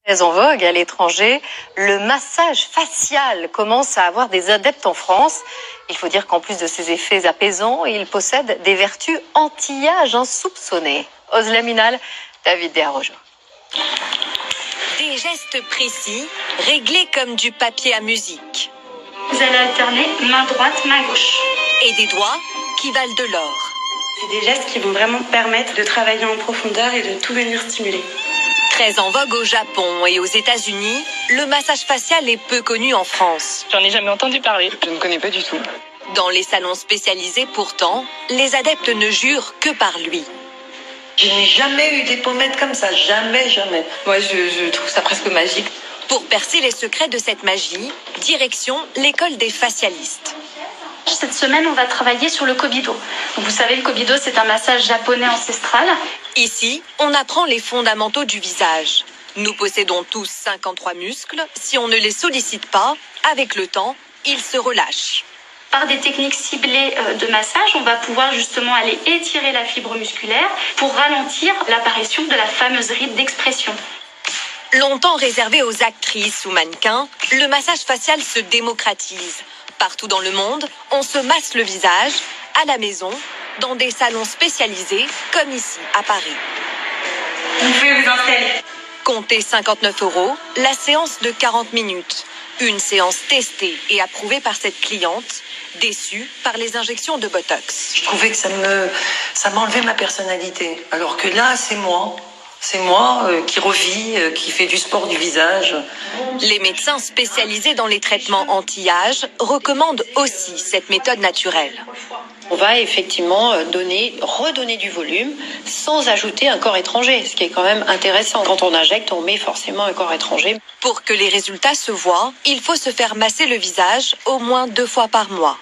Très en vogue à l'étranger, le massage facial commence à avoir des adeptes en France. Il faut dire qu'en plus de ses effets apaisants, il possède des vertus anti-âge insoupçonnées. Ozlaminal, David Desarrojo. Des gestes précis, réglés comme du papier à musique. Vous allez alterner main droite, main gauche. Et des doigts qui valent de l'or. C'est des gestes qui vont vraiment permettre de travailler en profondeur et de tout venir stimuler. Très en vogue au Japon et aux États-Unis, le massage facial est peu connu en France. J'en ai jamais entendu parler. Je ne connais pas du tout. Dans les salons spécialisés, pourtant, les adeptes ne jurent que par lui. Je n'ai jamais eu des pommettes comme ça, jamais. Moi, je trouve ça presque magique. Pour percer les secrets de cette magie, direction l'école des facialistes. Cette semaine, on va travailler sur le Kobido. Vous savez, le Kobido, c'est un massage japonais ancestral. Ici, on apprend les fondamentaux du visage. Nous possédons tous 53 muscles. Si on ne les sollicite pas, avec le temps, ils se relâchent. Par des techniques ciblées de massage, on va pouvoir justement aller étirer la fibre musculaire pour ralentir l'apparition de la fameuse ride d'expression. Longtemps réservé aux actrices ou mannequins, le massage facial se démocratise. Partout dans le monde, on se masse le visage, à la maison, dans des salons spécialisés, comme ici à Paris. Vous pouvez vous installer. Comptez 59 €, la séance de 40 minutes. Une séance testée et approuvée par cette cliente, déçue par les injections de Botox. Je trouvais que ça m'enlevait ma personnalité. Alors que là, c'est moi. C'est moi qui revis, qui fait du sport du visage. Les médecins spécialisés dans les traitements anti-âge recommandent aussi cette méthode naturelle. On va effectivement redonner du volume sans ajouter un corps étranger, ce qui est quand même intéressant. Quand on injecte, on met forcément un corps étranger. Pour que les résultats se voient, il faut se faire masser le visage au moins 2 fois par mois.